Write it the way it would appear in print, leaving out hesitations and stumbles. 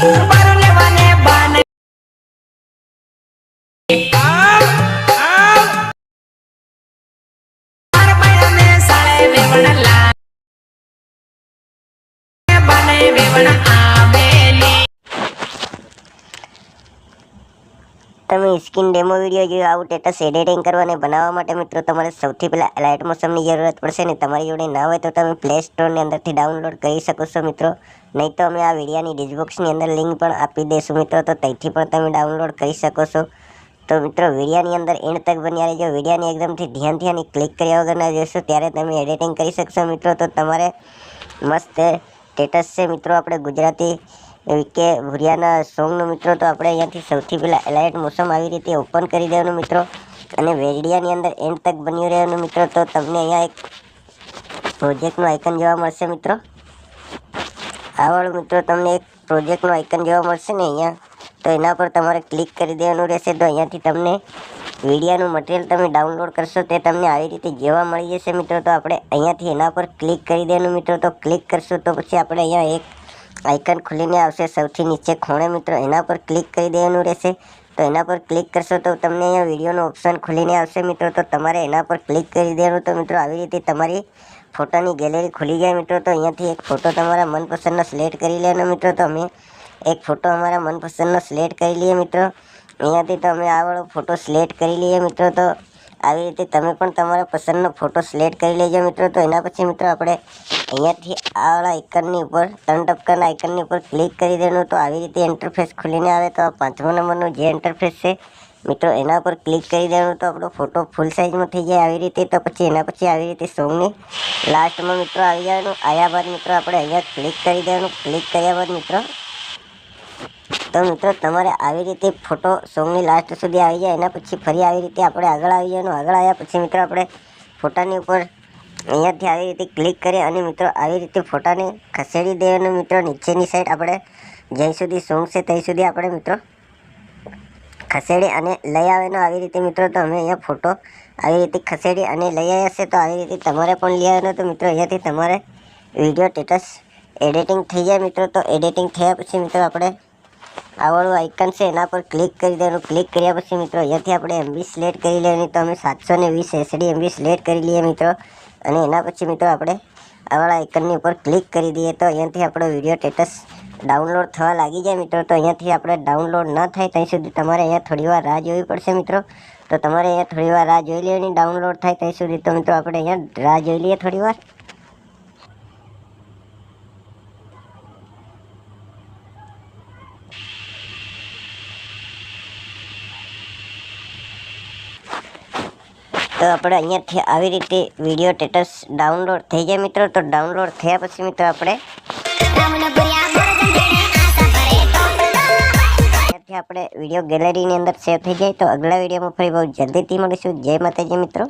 बारू लेवाने बाने मार बयाने साले वेवण ला बाने वेवण आवेली। તમે સ્કીન ડેમો વિડીયો જોયો આવું સ્ટેટસ એડિટિંગ કરવા અને બનાવવા માટે મિત્રો તમારે સૌથી પહેલાં લાઇટ મોશનની જરૂરત પડશે ને તમારી જોડે ના હોય તો તમે પ્લે સ્ટોરની અંદરથી ડાઉનલોડ કરી શકો છો મિત્રો, નહીં તો અમે આ વિડીયોની ડિસ્ક્રિપ્શનની અંદર લિંક પણ આપી દઈશું મિત્રો, તો ત્યાંથી પણ તમે ડાઉનલોડ કરી શકો છો। તો મિત્રો વિડીયોની અંદર એન્ડ તક બન્યા રહેજો, વિડીયોની એકદમથી ધ્યાનથી અને ક્લિક કર્યા વગરના જોશો ત્યારે તમે એડિટિંગ કરી શકશો મિત્રો। તો તમારે મસ્ત સ્ટેટસ છે મિત્રો આપણે ગુજરાતી કે ભુરિયાના સોંગનું મિત્રો, તો આપણે અહીંયાથી સૌથી પહેલાં એલાઇટ મોસમ આવી રીતે ઓપન કરી દેવાનું મિત્રો અને વિડીયોની અંદર એન્ડ તક બન્યું રહેવાનું મિત્રો। તો તમને અહીંયા એક પ્રોજેક્ટનું આઇકન જોવા મળશે મિત્રો, આવાળું મિત્રો તમને એક પ્રોજેક્ટનું આઇકન જોવા મળશે ને અહીંયા, તો એના પર તમારે ક્લિક કરી દેવાનું રહેશે। તો અહીંયાથી તમને વિડીયોનું મટીરિયલ તમે ડાઉનલોડ કરશો તે તમને આવી રીતે જોવા મળી જશે મિત્રો। તો આપણે અહીંયાથી એના પર ક્લિક કરી દેવાનું મિત્રો, તો ક્લિક કરશો તો પછી આપણે અહીંયા એક આઇકન ખુલીને આવશે સૌથી નીચે ખૂણે મિત્રો, એના પર ક્લિક કરી દેવાનું રહેશે। તો એના પર ક્લિક કરશો તો તમને અહીંયા વિડીયોનો ઓપ્શન ખુલીને આવશે મિત્રો, તો તમારે એના પર ક્લિક કરી દેવાનું। તો મિત્રો આવી રીતે તમારી ફોટાની ગેલેરી ખુલી જાય મિત્રો। તો અહીંયાથી એક ફોટો તમારા મનપસંદનો સિલેક્ટ કરી લેવાનો મિત્રો, તો અમે એક ફોટો અમારા મનપસંદનો સિલેક્ટ કરી લઈએ મિત્રો। અહીંયાથી તો અમે આ વાળો ફોટો સિલેક્ટ કરી લઈએ મિત્રો, તો આવી રીતે તમે પણ તમારા પસંદનો ફોટો સિલેક્ટ કરી લેજો મિત્રો। તો એના પછી મિત્રો આપણે અહીંયાથી આ વાળા આઇકનની ઉપર ત્રણ ટપકાના આઇકનની ઉપર ક્લિક કરી દેવાનું, તો આવી રીતે ઇન્ટરફેસ ખુલીને આવે। તો આ 5મા નંબરનો જે ઇન્ટરફેસ છે મિત્રો એના પર ક્લિક કરી દેવાનું, તો આપણો ફોટો ફૂલ સાઇઝમાં થઈ જાય આવી રીતે। તો પછી એના પછી આવી રીતે સોંગની લાસ્ટમાં મિત્રો આવી જવાનું, આવ્યા બાદ મિત્રો આપણે અહીંયા ક્લિક કરી દેવાનું, ક્લિક કર્યા બાદ મિત્રો તો મિત્રો તમારે આવી રીતે ફોટો સોંગની લાસ્ટ સુધી આવી જાય, એના પછી ફરી આવી રીતે આપણે આગળ આવી જવાનું। આગળ આવ્યા પછી મિત્રો આપણે ફોટાની ઉપર અહીંયાથી આવી રીતે ક્લિક કરી અને મિત્રો આવી રીતે ફોટાને ખસેડી દેવાનું મિત્રો, નીચેની સાઈડ આપણે જ્યાં સુધી સોંગ છે ત્યાં સુધી આપણે મિત્રો ખસેડી અને લઈ આવવાનો આવી રીતે મિત્રો। તો અમે અહીંયા ફોટો આવી રીતે ખસેડી અને લઈ આવ્યા છે, તો આવી રીતે તમારે પણ લઈ આવવાનો। તો મિત્રો અહીંયાથી તમારે વિડીયો સ્ટેટસ એડિટિંગ થઈ જાય મિત્રો। તો એડિટિંગ થયા પછી મિત્રો આપણે આ વાળું આઇકન છે એના પર ક્લિક કરી દેવાનું, ક્લિક કર્યા પછી મિત્રો અહીંયાથી આપણે એમબી સિલેક્ટ કરી લેવાની, તો અમે 720 SD એમબી સિલેક્ટ કરી લઈએ મિત્રો। અને એના પછી મિત્રો આપણે આ વાળા આઇકનની ઉપર ક્લિક કરી દઈએ, તો અહીંયાથી આપણો વિડીયો સ્ટેટસ ડાઉનલોડ થવા લાગી જાય મિત્રો। તો અહીંયાથી આપણે ડાઉનલોડ ન થાય ત્યાં સુધી તમારે અહીંયા થોડી વાર રાહ જોવી પડશે મિત્રો। તો તમારે અહીંયા થોડી વાર રાહ જોઈ લેવાની, ડાઉનલોડ થાય ત્યાં સુધી। તો મિત્રો આપણે અહીંયા રાહ જોઈ લઈએ થોડી વાર। તો આપણે અહીંયાથી આવી રીતે વિડીયો સ્ટેટસ ડાઉનલોડ થઈ જાય મિત્રો। તો ડાઉનલોડ થયા પછી મિત્રો આપણે અહીંયાથી આપણે વિડીયો ગેલેરીની અંદર સેવ થઈ જાય। તો અગલા વિડીયોમાં ફરી બહુ જલ્દીથી મળીશું। જય માતાજી મિત્રો।